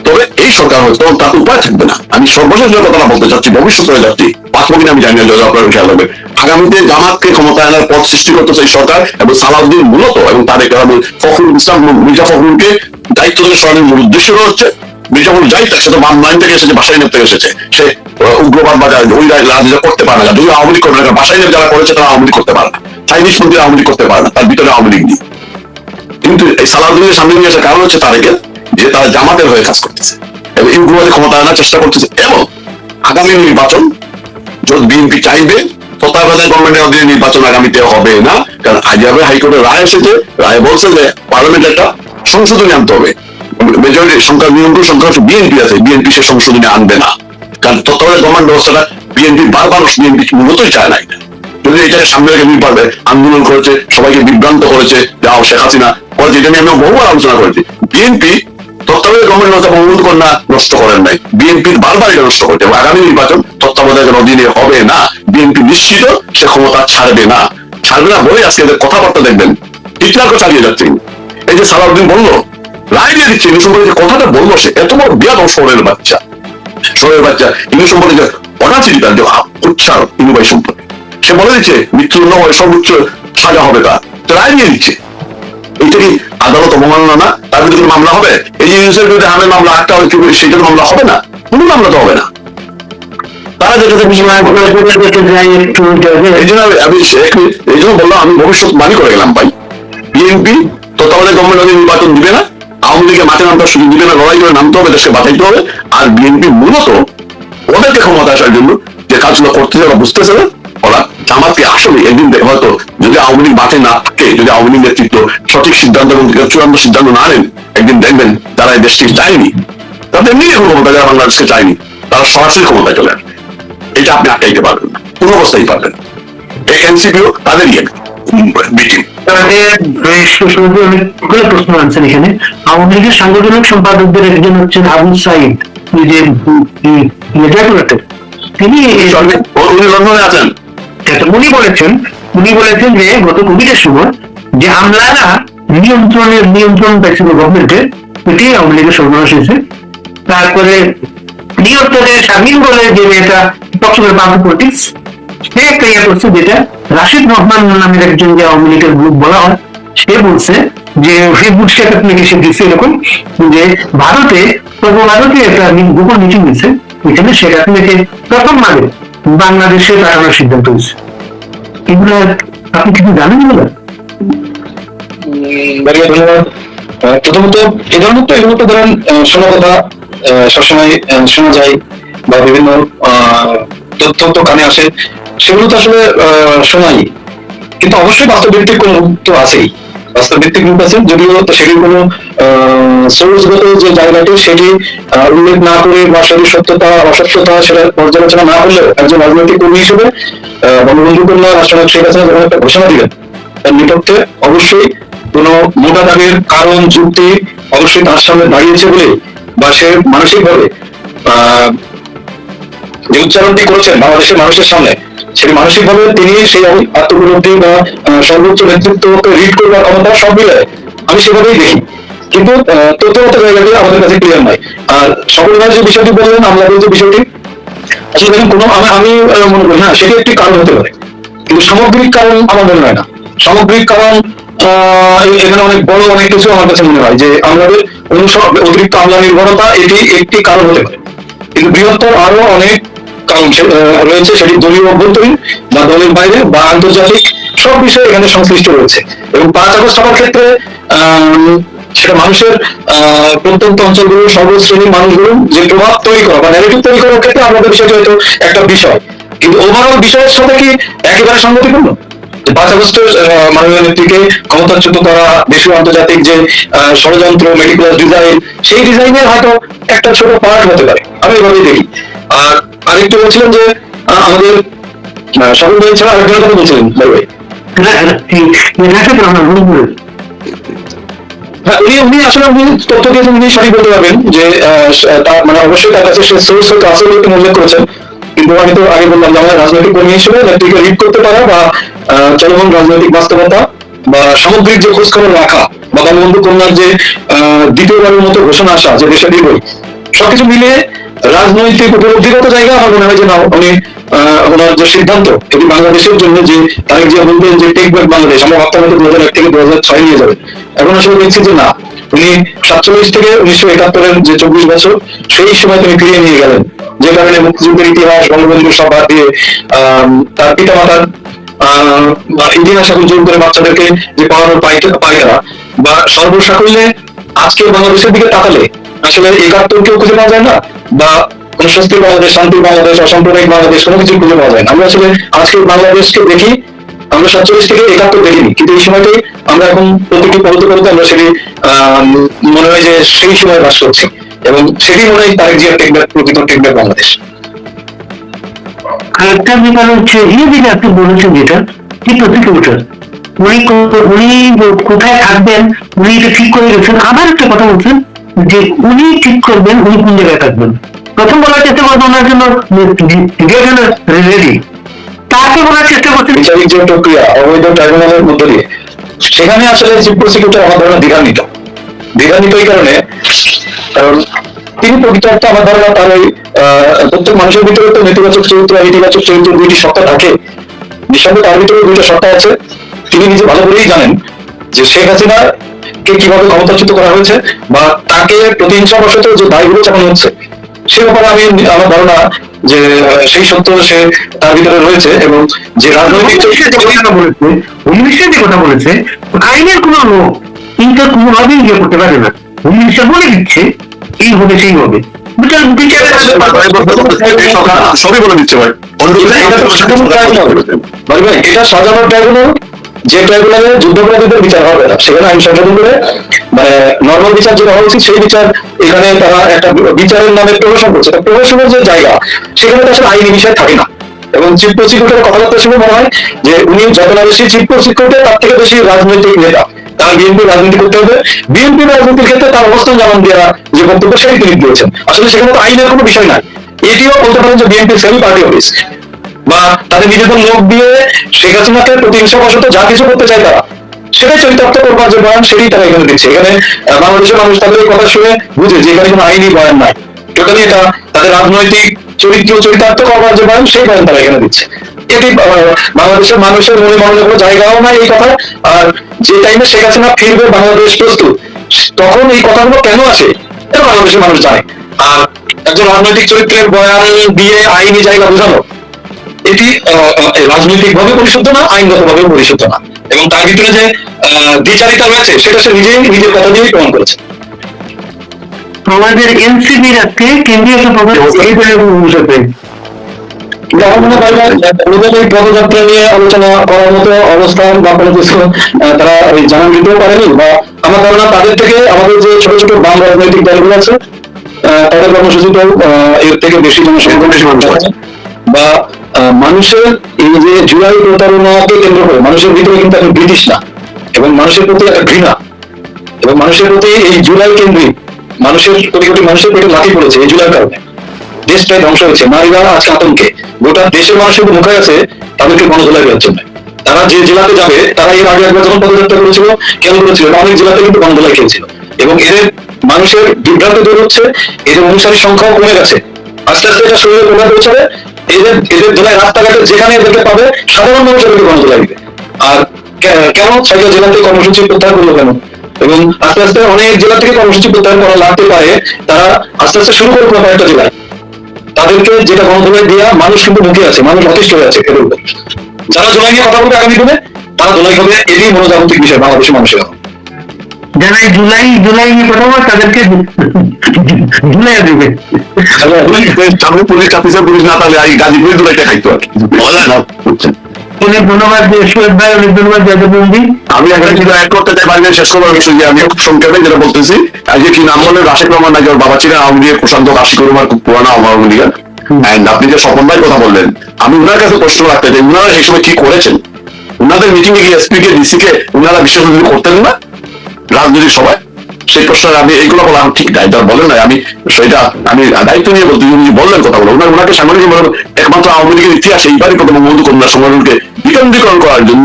তবে এই সরকার হয়তো তার উপায় থাকবে না। আমি সর্বশেষ যে কথাটা বলতে চাচ্ছি, ভবিষ্যৎ হয়ে যাচ্ছি, পাঁচবো কিনা আমি জানি না, আপনার খেয়াল হবে, আগামীতে জামাতকে ক্ষমতা আনার পথ সৃষ্টি করতেছে এই সরকার, এবং সালাউদ্দিন মূলত এবং তারেক রহমান, ফখরুল ইসলাম, মির্জা ফখরুলকে দায়িত্ব থেকে সরানোর মূল উদ্দেশ্য হচ্ছে, মির্জা ফখরুল যাই সে তো মাইন থেকে এসেছে, বাসায় নেপ থেকে এসেছে, সে উগ্রবাদ বা ওই রাজনীতি করতে পারে না। যদি আওয়ামী লীগ করবে না, বাসায় নেপ যারা করেছে তারা আওয়ামী লীগ করতে পারে না, চাইনিজ মন্ত্রী আওয়ামী লীগ করতে পারে না, তার ভিতরে আওয়ামী লীগ নেই। কিন্তু এই সালাউদ্দিনের সামনে নিয়ে আসার কারণ হচ্ছে তারেকের, যে তারা জামাতের হয়ে কাজ করতেছে এবং এই উগ্রবাদী ক্ষমতা আনার চেষ্টা করতেছে। এবং আগামী নির্বাচন যদি বিএনপি চাইবে, তত্ত্বাবধায়ক গভর্নমেন্টের অধীনে নির্বাচন আগামীতে হবে না, কারণ আজকে হাইকোর্টের রায় এসেছে, রায় বলছে যে পার্লামেন্ট একটা সংশোধনী আনতে হবে। মেজরিটি সংখ্যা, নিয়ন্ত্রণ সংখ্যা বিএনপি আছে, বিএনপি সে সংশোধনী আনবে না, কারণ তত্ত্বাবধায়ক গভর্নমেন্ট ব্যবস্থাটা বিএনপি বারবার, বিএনপি মূলতই চায় না এটা। যদি এটাকে সামনে রেখে আন্দোলন করেছে, সবাইকে বিভ্রান্ত করেছে, যাও শেখ হাসিনা করেছে, এটা নিয়ে আমি বহুবার আলোচনা করেছি। বিএনপি তত্ত্বাবধায়ক গভর্নমেন্ট ব্যবস্থা বঙ্গবন্ধু কন্যা নষ্ট করেন নাই, বিএনপি বারবার এটা নষ্ট করছে। এবং আগামী নির্বাচন তত্ত্বাবধায়কের অধীনে হবে না, বিএনপি নিশ্চিত সে ক্ষমতা ছাড়বে না। ছাড়বে না বলে আজকে এদের কথাবার্তা দেখবেন হিটলারকে চালিয়ে যাচ্ছে। এই যে সালাউদ্দিন বললো, রায় দিয়ে দিচ্ছে, ইংলিশ সম্পর্কে যে কথাটা বললো, সে এত বড় বিয়াদ শহরের বাচ্চা, ইংলিশ সম্পর্কে যে অনাচিন্তা, যে উচ্চার ইনুবাই সম্পর্কে সে বলে দিচ্ছে মৃত্যুদণ্ড হয়, সর্বোচ্চ সাজা হবে, তার রায় দিয়ে দিচ্ছে। এইটা কি আদালত অবমাননা না? তার বিরুদ্ধে মামলা হবে? এই যে ইউনুসের বিরুদ্ধে হামের মামলা 8টা হয়, সেটার মামলা হবে না? কোনো মামলা তো হবে না। তারা যেটা এই জন্য বললাম, আমি ভবিষ্যৎ বাণী করে গেলাম ভাই, বিএনপি তত্ত্বাবধায়ক গভর্নমেন্ট নির্বাচন দিবে না, আওয়ামী লীগের মাঠে নামতে সুযোগ দিবে না, লড়াই করে নামতে হবে, দেশকে বাঁচাইতে হবে। আর বিএনপি মূলত ওদেরকে ক্ষমতা আসার জন্য যে কাজগুলো করতেছে ওরা বুঝতেছে না, ওরা জামাতকে আসলে একদিন হয়তো যদি আওয়ামী লীগ মাঠে না থাকে, যদি আওয়ামী লীগ নেতৃত্ব সঠিক সিদ্ধান্ত এবং চূড়ান্ত সিদ্ধান্ত না নেন, একদিন দেখবেন তারা এই দেশটি চায়নি, তাদের এমনি এখন ক্ষমতা, যারা বাংলাদেশকে চায়নি, তারা সরাসরি ক্ষমতায় চলে আসবে। এটা আপনি আটকাইতে পারবেন না, কোন অবস্থায় পারবেন না। এই এনসিপিও তাদের প্রশ্ন আনছেন এখানে। আওয়ামী লীগের সাংগঠনিক সম্পাদকদের একজন হচ্ছেন আবু সাইদ, তিনি লন্ডনে আছেন। উনি বলেছেন যে গত কোভিডের সময় যে আমলারা নিয়ন্ত্রণ পাইছিল গভর্নমেন্টের, এটি আওয়ামী লীগের সর্বনাশ হয়েছে। তারপরে নিয়ন্ত্রণের স্বাধীন বলে যে মেয়েটা পশ্চিমের বাবু পলিটিক্স, সে একটা ইয়ে করছে, যেটা রাশিদ রহমান নামের একজন যে আওয়ামী লীগের গ্রুপ বলা হয়, সে বলছে যে ফেসবুক স্ট্যাটাস নাকি সে দিচ্ছে এরকম, যে ভারতে সর্বভারতীয় একটা গোপন মিটিং হয়েছে, ওইখানে শেখ হাসিনাকে প্রথম ভাবে বাংলাদেশে পাঠানোর সিদ্ধান্ত হয়েছে। এগুলো আপনি কিছু জানেন? বলে ধন্যবাদ। প্রথমত এই ধরনের তো এগুলো তো ধরেন শোনা কথা সবসময় শোনা যায়, বা বিভিন্ন তথ্য তো কানে আসে, সেগুলো তো আসলে শোনাই, কিন্তু অবশ্যই বাস্তবভিত্তিক কোন রূপ তো আছেই, বাস্তবভিত্তিক রূপ আছে, যদিও সেটির কোনো সোর্সগত যে জায়গাটি সেটি উল্লেখ না করে বা সেটির সত্যতা অসত্যতা সেটা পর্যালোচনা না করলেও একজন রাজনৈতিক কর্মী হিসেবে বঙ্গবন্ধু কন্যা রাষ্ট্রনায়ক শেখ হাসিনা যখন একটা ঘোষণা দিলেন, তার বিপক্ষে অবশ্যই কোন মোটা দাগের কারণ যুক্তি অবশ্যই তার সামনে দাঁড়িয়েছে বলে, বা সে মানসিকভাবে যে উচ্চারণটি করেছেন বাংলাদেশের মানুষের সামনে, সেটি মানসিকভাবে তিনি সেই আত্মপ্রবৃত্তি বা সর্বোচ্চ নেতৃত্বকে রিড করবার ক্ষমতা সব মিলে আমি সেভাবেই দেখি। কিন্তু তথ্যগত জায়গাটি আমাদের কাছে ক্লিয়ার নয়। আর সকল ভাই যে বিষয়টি বললেন, আমলাদের যে বিষয়টি, আসলে দেখুন কোনো আমি মনে করি হ্যাঁ সেটি একটি কারণ হতে পারে, কিন্তু সামগ্রিক কারণ আমার মনে হয় না। সামগ্রিক কারণ এখানে অনেক বড় অনেক কিছু আমার কাছে মনে হয় যে আমাদের অতিরিক্ত আমলা নির্ভরতা এটি একটি কারণ হতে পারে। কিন্তু বৃহত্তর আরো অনেক কারণ রয়েছে, সেটি দলীয় অভ্যন্তরীণ বা দলের বাইরে বা আন্তর্জাতিক সব বিষয়ে এখানে সংশ্লিষ্ট রয়েছে। এবং 5 আগস্ট হওয়ার ক্ষেত্রে সেটা মানুষের প্রত্যন্ত অঞ্চলগুলোর সর্বশ্রেণীর মানুষগুলো যে প্রভাব তৈরি করা বা ন্যারেটিভ তৈরি করার ক্ষেত্রে আমাদের বিষয়টি হয়তো একটা বিষয়, কিন্তু ওভারঅল বিষয়ের সাথে কি একেবারে সংগতিপূর্ণ? 5 আগস্টের মাননীয় নেত্রীকে ক্ষমতাচ্যুত করা, দেশীয় আন্তর্জাতিক যে ষড়যন্ত্র, মেটিকুলাস ডিজাইন, সেই ডিজাইনের হয়তো একটা ছোট পার্ট হতে পারে, আমি এভাবেই দেখি। আর আরেকটু বলছিলেন যে আমাদের সকল ভাই ছাড়া আরেকজনের কথা বলছিলেন ভাই ভাই। হ্যাঁ, উনি আসলে উনি তথ্য দিয়েছেন, উনি সঠিক বলতে পারবেন যে মানে অবশ্যই তার কাছে সে সোর্স হয়তো আসলে একটু উল্লেখ করেছেন, কিন্তু আমি তো আগে বললাম যে আমরা রাজনৈতিক কর্মী হিসেবে নেত্রীকে রিড করতে পারা বা চলমান রাজনৈতিক বাস্তবতা বা সামগ্রিক যে খোঁজ খবর রাখা বা বঙ্গবন্ধু কন্যার যে দ্বিতীয়বারের মতো ঘোষণা আসা যে দেশে দিবই, সবকিছু মিলিয়ে রাজনৈতিক উপলব্ধিগত জায়গা আমার মনে হয় যে না, উনি ওনার যে সিদ্ধান্ত এটি বাংলাদেশের জন্য, যে তারেক জিয়া বলতেন যে টেক ব্যাক বাংলাদেশ, আমরা ভাবতাম হয়তো 2001 থেকে 2006 নিয়ে যাবে, এখন আসলে দেখছি যে না, উনি 47 থেকে 1971-এর যে 24 বছর সেই সময় তিনি ফিরিয়ে নিয়ে গেলেন, যে কারণে মুক্তিযুদ্ধের ইতিহাস, বঙ্গবন্ধুর সব বাদ দিয়ে তার পিতা মাতার ইতিহাস এখন জোর করে বাচ্চাদেরকে যে পড়ানোর পায়তারা বা সর্বসাকুল্যে আজকে বাংলাদেশের দিকে তাকালে আসলে 71-কেও খুঁজে পাওয়া যায় না, বা কোন স্বস্তির বাংলাদেশ, শান্তির বাংলাদেশ, অসাম্প্রদায়িক বাংলাদেশ, কোনো কিছু খুঁজে পাওয়া যায় না। আমরা আসলে আজকের বাংলাদেশকে দেখি, আমরা 47 থেকে 71 দেখিনি, কিন্তু এই সময়টাই আমরা এখন প্রতিটি পড়তে পড়তে আমরা সেটি মনে হয় যে সেই সময় বাস করছি, এবং সেটি মনে হয় তারেক জিয়ার টেকব্যাক, প্রকৃত টেকব্যাক বাংলাদেশ। আরেকটা ব্যাপার হচ্ছে এই যে আপনি বলেছেন যেটা ঠিক প্রসিকিউটর, উনি কোথায় থাকবেন উনি এটা ঠিক করে গেছেন। আবার একটা কথা বলছেন যে উনি ঠিক করবেন উনি কোন জায়গায় থাকবেন। প্রথম বলার চেষ্টা করবেন ওনার জন্য রেডি, তাকে বলার চেষ্টা করছেন বিচারিক যে প্রক্রিয়া অবৈধ ট্রাইব্যুনালের মধ্য দিয়ে, সেখানে আসলে চিফ প্রসিকিউটর আমার ধারণা দ্বিধান্বিত এই কারণে, কারণ তিনি প্রকৃত একটা আমার ধারণা তার ওই প্রত্যেক মানুষের ভিতরে তো নেতিবাচক চরিত্র আর ইতিবাচক চরিত্র দুইটি সত্তা থাকে, নিঃসন্দেহে তার ভিতরে দুইটা সত্তা আছে। তিনি নিজে ভালো করেই জানেন যে শেখ হাসিনা কে কিভাবে ক্ষমতাচ্যুত করা হয়েছে বা তাকে প্রতিহিংসাবশত যে দায়গুলো চাপানো হচ্ছে, সে ব্যাপারে আমি আমার ধারণা যে সেই সত্য সে তার ভিতরে রয়েছে, এবং যে রাজনৈতিক যে কথা বলেছে আইনের কোন লোক কিন্তু কোনোভাবেই ইয়ে করতে পারে না। উনিশে বলে দিচ্ছে এই হবে সেই হবে, সবই বলে দিচ্ছে ভাই। ভাই এটা সাজানো ট্রাইব্যুনাল, যে ট্রাইব্যুনালে যুদ্ধাপরাধীদের বিচার হবে না, সেখানে আইন সংশোধন করে মানে নর্মাল বিচার যেটা হওয়া উচিত সেই বিচার, এখানে তারা একটা বিচারের নামে প্রহসন করছে। প্রহসনের যে জায়গা, সেখানে তো আসলে আইনি বিষয় থাকে না। এবং চিফ প্রসিকিউটরের কথাবার্তা শুনে মনে হয় যে উনি যত না বেশি চিফ প্রসিকিউটর, তার থেকে বেশি রাজনৈতিক নেতা, তার বিএনপি রাজনীতি করতে হবে, বিএনপি রাজনীতির ক্ষেত্রে তার অবস্থান জানান দেওয়া যে বক্তব্য সেটি তিনি দিয়েছেন। আসলে সেখানে তো আইনের কোনো বিষয় নাই, এটিও বলতে পারেন যে বিএনপি সেমি পার্টি অফিস, বা তাদের নিজেদের লোক দিয়ে শেখ হাসিনাকে প্রতিহিংসাবশত যা কিছু করতে চায় তারা সেটাই চরিতার্থ করবার যে বয়ান, সেটাই তারা এখানে দিচ্ছে। এখানে বাংলাদেশের মানুষ তাদের এই কথা শুনে বুঝে যে এখানে কোনো আইনি বয়ান নাই, টোটালি এটা তাদের রাজনৈতিক চরিতার্থ করবার যে বয়ান, সেই বয়ান তারা এখানে দিচ্ছে। এটি বাংলাদেশের মানুষের মনে মনে কোনো জায়গাও নাই এই কথা। আর যে টাইমে শেখ হাসিনা ফিরবে, বাংলাদেশ প্রস্তুত, তখন এই কথাগুলো কেন আসে এটা বাংলাদেশের মানুষ জানে। আর একজন রাজনৈতিক চরিত্রের বয়ান দিয়ে আইনি জায়গা বোঝানো, এটি রাজনৈতিক ভাবে পরিশুদ্ধ না, আইনগত ভাবে পরিশুদ্ধ না, এবং তার ভিতরে যে দ্বিচারিতা রয়েছে সেটা সে নিজের কথা দিয়েই প্রমাণ করেছে। আমাদের এনসিপির আজকে কেন্দ্রীয় এই পদযাত্রা নিয়ে আলোচনা করার মতো অবস্থান বা কোনো কিছু তারা জানান দিতেও পারেনি, বা আমার ধারণা তাদের থেকে আমাদের যে ছোট ছোট বাম রাজনৈতিক দলগুলো আছে তাদের কর্মসূচিটাও এর থেকে বেশি জনসংখ্যা, বেশি মানুষ আছে। বা মানুষের এই যে জুলাই প্রতারণাকে কেন্দ্র করে মানুষের ভিতরে কিন্তু এখন ব্রিটিশ না, এবং মানুষের প্রতি একটা ঘৃণা, এবং মানুষের প্রতি এই জুলাই কেন্দ্রিক মানুষের কোটি কোটি মানুষের পেটে লাঠি পড়েছে এই জুলাই কারণে, দেশটাই ধ্বংস হয়েছে, নারীরা আজকে আতঙ্কে, গোটা দেশের মানুষের মুখে আছে তাদেরকে গণধোলাই দেওয়ার জন্য। তারা যে জেলাতে যাবে, তারা এর আগে একবার যখন পদযাত্রা করেছিল, কেন করেছিল, অনেক জেলাতে কিন্তু গণধোলাই খেয়েছিল, এবং এদের মানুষের বিভ্রান্ত দূর হচ্ছে, এদের অনুসারী সংখ্যাও কমে গেছে, আস্তে আস্তে এটা শরীরে কোথায় পৌঁছাবে, এদের জেলায় রাস্তাঘাটে যেখানে এদেরকে পাবে সাধারণ মানুষ এদেরকে গণধোলাই দিবে। আর কেন 6টা জেলাতে কর্মসূচি প্রত্যাহার করলো কেন, এবং আস্তে আস্তে অনেক জেলা থেকে কর্মসূচি প্রত্যাহার করা লাগতে পারে, তারা আস্তে আস্তে শুরু করবে কয়েকটা জেলায়, তাদেরকে যেটা গণধোলাই দেওয়া মানুষ কিন্তু মুখে আছে, মানুষ অতিষ্ঠ হয়ে আছে এদের উপর। যারা জোলাই নিয়ে কথা বলবে আগামী দিনে, তারা জোলাই হবে, এটাই মনোজাগতিক বিষয় বাংলাদেশের মানুষের। যারা এই জুলাই নিয়ে কথা বলে তাদেরকে ঝুলাই দেবে। সামনে পুলিশ অফিসার পুলিশ না তাহলে এই গাজীপুরে দুটো একটা খাইতো আর কি বলা যায় না, বুঝছেন? অনেক ধন্যবাদ সুয়েদ ভাই, অনেক ধন্যবাদ যাদবন্দি। আমি এখানে কিন্তু এক করতে চাই বাড়ি শেষ করবার বিষয় যে আমি খুব সংক্ষেপে যেটা বলতেছি, আজকে কি নাম বলে রাশেদ রহমান নাকি ওর বাবা ছিলেন আওয়ামী লীগের প্রশান্ত আশিক রহমান, খুব পুরানো আওয়ামী লীগের। এন্ড আপনি যে স্বপন ভাই কথা বললেন, আমি উনার কাছে প্রশ্ন রাখতে চাই, উনারা এই সময় কি করেছেন? উনাদের মিটিং এ গিয়ে এসপি কে ডিসি কে উনারা বিশেষ করতেন না রাজনৈতিক সভায়? সেই প্রশ্নের আমি এইগুলো বলা ঠিক দায়িত্ব বলেন না, আমি সেটা আমি দায়িত্ব নিয়ে বলতে উনি বললেন কথা বলে ওনাকে সাংবাদিক একমাত্র আওয়ামী লীগের ইতিহাসে এইবারই প্রথম বঙ্গবন্ধু কন্যা সংগঠনকে বিকেন্দ্রীকরণ করার জন্য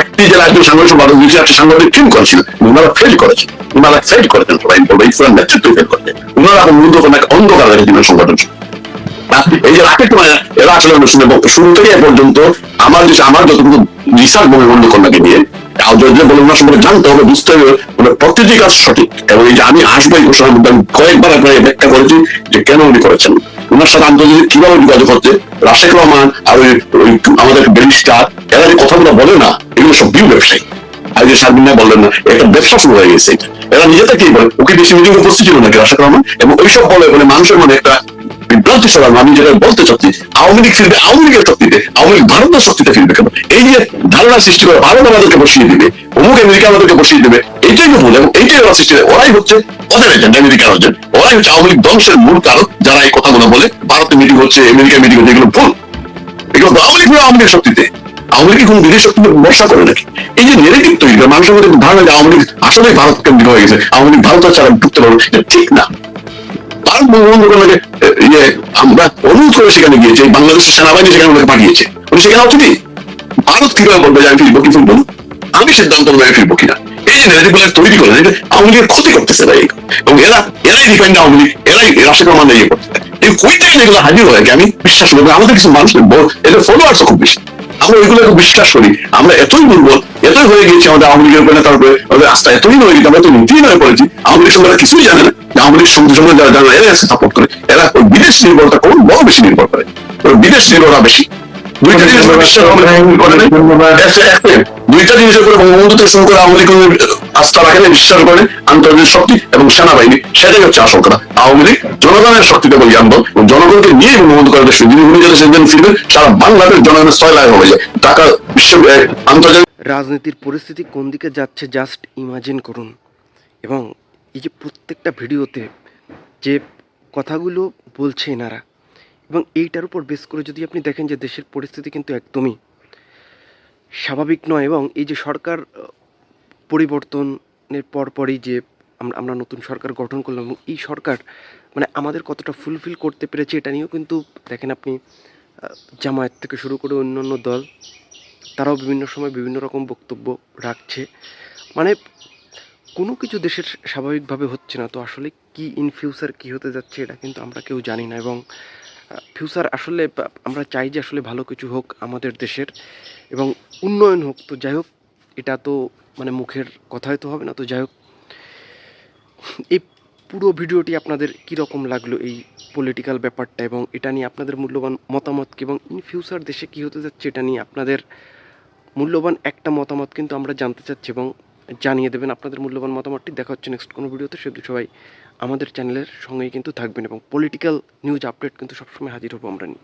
8টি জেলা একজন সাংবাদিক সম্পাদক 208টি সাংবাদিক ফিল্ম করেছিল, ওনারা ফেল করেছেন, ওনারা ফেল করেছেন, সবাই বলবে ইসলাম নেতৃত্ব ফেল করেছেন, ওনারা এখন বঙ্গবন্ধু কন্যাকে অন্ধকার রেখেছিলেন সংগঠন। এই যে রাকেট মানে এরা আসলে শুরু থেকে এ পর্যন্ত আমার যতটুকু রিসার্চ বঙ্গবন্ধু কন্যাকে নিয়ে বলুন সম্পর্কে জানতে হবে, বুঝতে হবে, প্রতিটি কাজ সঠিক। এবং এই যে আমি আসবো এই ঘোষণার মধ্যে আমি কয়েকবার আপনাকে ব্যাখ্যা করেছি যে কেন উনি করেছেন, ওনার সাথে আন্তর্জাতিক কিভাবে যোগাযোগ হচ্ছে, রাশেদ রহমান আর আমাদের ব্যারিস্টার এরা যে কথাগুলো বলে না, এগুলো সব বিউ ব্যবসায়ী। আর যে সার্বিনা বললেন না, একটা ব্যবসা শুরু হয়ে গেছে এটা, এরা নিজে থেকেই বলে। ওকে বেশি মিটিং উপস্থিত ছিল নাকি রাশেদ রহমান? এবং ওইসব বলে মানুষের মনে একটা বিভ্রান্তি ছড়ানো। আমি যেটা বলতে চাচ্ছি, আওয়ামী লীগ ফিরবে আওয়ামী লীগের শক্তিতে, আওয়ামী লীগ ভারতের শক্তিতে ফিরবে কেন? এই যে ধারণা সৃষ্টি করে ভারত আমাদেরকে বসিয়ে দিবে, অমুক আমেরিকা আমাদেরকে বসিয়ে দেবে, এইটাই তো ভুল। এবং এইটাই ওরা সৃষ্টি করে, ওরাই হচ্ছে ওদের এজেন্ট, আমেরিকার এজেন্ট, ওরাই হচ্ছে আওয়ামী লীগ ধ্বংসের মূল কারণ। যারা এই কথাগুলো বলে ভারতে মিটিং হচ্ছে, আমেরিকা মিটিং হচ্ছে, এগুলো ভুল। এগুলো আওয়ামী লীগ আওয়ামী লীগের শক্তিতে, আওয়ামী লীগ কোন বিদেশ শক্তিতে ভরসা করে নাকি? এই যে নেগেটিভ তৈরি করে মানুষের মধ্যে ধারণা যে আওয়ামী লীগ আসলে ভারত কেন্দ্রিক হয়ে গেছে, আওয়ামী লীগ ভারত ছাড়া ঢুকতে পারবে, ঠিক না। ভারত বঙ্গবন্ধু কন্যাকে আমরা অনুরোধ করে সেখানে গিয়েছে, বাংলাদেশের সেনাবাহিনী সেখানে ওনাকে পাঠিয়েছে, উনি সেখানে অতিথি। ভারত কিভাবে বলবে যে আমি ফিরবো কি ফিরবো না, আমি সিদ্ধান্ত নেবো ফিরবো কিনা? এই যে নেগেটিভ তৈরি করে আওয়ামী লীগের ক্ষতি করতেছে ভাই, এবং এরাই ডিফেন্ড আওয়ামী লীগ, এরাই রাশেদ রহমান ইয়ে করতে। এই কই থেকে এগুলো হাজির হয় আমি বিশ্বাস করি। আমাদের কিছু মানুষ এদের ফলোয়ার্স খুব বেশি, আমরা ওইগুলো বিশ্বাস করি। আমরা এতই দুর্বল, এতই হয়ে গেছি আমাদের আওয়ামী লীগের উপরে, তারপরে রাস্তা এতই হয়ে গেছে, আমরা তো নীতি নয় পড়েছি। আওয়ামী লীগ সম্পর্কে কিছুই জানে না, আওয়ামী লীগ সঙ্গে যারা এরা সাপোর্ট করে, এরা ওই বিদেশ নির্ভরতা কোন বড় বেশি নির্ভর করে, বিদেশ নির্ভরতা বেশি। দুইটা জিনিসের উপরে বঙ্গবন্ধু থেকে শুরু করে আওয়ামী লীগ আস্থা রাখেন, বিশ্বাস করেন আন্তর্জাতিক শক্তি এবং সেনাবাহিনী, সেটাই হচ্ছে আসল কথা। আওয়ামী লীগ জনগণের শক্তিতে বৈজ্ঞান জনগণকে নিয়ে বঙ্গবন্ধু করার দেশ, যিনি উনি যাতে সেদিন ফিরবেন সারা বাংলাদেশ জনগণের 6 লাখ হয়ে যায়। ঢাকা বিশ্ব আন্তর্জাতিক রাজনীতির পরিস্থিতি কোন দিকে যাচ্ছে জাস্ট ইমাজিন করুন। এবং এই যে প্রত্যেকটা ভিডিওতে যে কথাগুলো বলছে এনারা, এবং এইটার উপর বেস করে যদি আপনি দেখেন যে দেশের পরিস্থিতি কিন্তু একদমই স্বাভাবিক নয়। এবং এই যে সরকার পরিবর্তনের পরপরই যে আমরা নতুন সরকার গঠন করলাম, এবং এই সরকার মানে আমাদের কতটা ফুলফিল করতে পেরেছে এটা নিয়েও কিন্তু দেখেন আপনি জামায়াত থেকে শুরু করে অন্যান্য দল তারাও বিভিন্ন সময় বিভিন্ন রকম বক্তব্য রাখছে। মানে কোনো কিছু দেশের স্বাভাবিকভাবে হচ্ছে না। তো আসলে কি ইন ফিউচার কী হতে যাচ্ছে এটা কিন্তু আমরা কেউ জানি না। এবং ফিউচার আসলে আমরা চাই যে আসলে ভালো কিছু হোক আমাদের দেশের এবং উন্নয়ন হোক। তো যাই হোক, এটা তো মানে মুখের কথাই তো হবে না। তো যাই হোক, এই পুরো ভিডিওটি আপনাদের কীরকম লাগলো, এই পলিটিক্যাল ব্যাপারটা, এবং এটা নিয়ে আপনাদের মূল্যবান মতামত কি, এবং ইন ফিউচার দেশে কী হতে যাচ্ছে এটা নিয়ে আপনাদের মূল্যবান একটা মতামত কিন্তু আমরা জানতে চাচ্ছি, এবং জানিয়ে দেবেন আপনাদের মূল্যবান মতামতটি। দেখা হচ্ছে নেক্সট কোনো ভিডিওতে। শুধু সবাই আমাদের চ্যানেলের সঙ্গেই কিন্তু থাকবেন, এবং পলিটিক্যাল নিউজ আপডেট কিন্তু সবসময় হাজির হবো আমরা নিয়ে।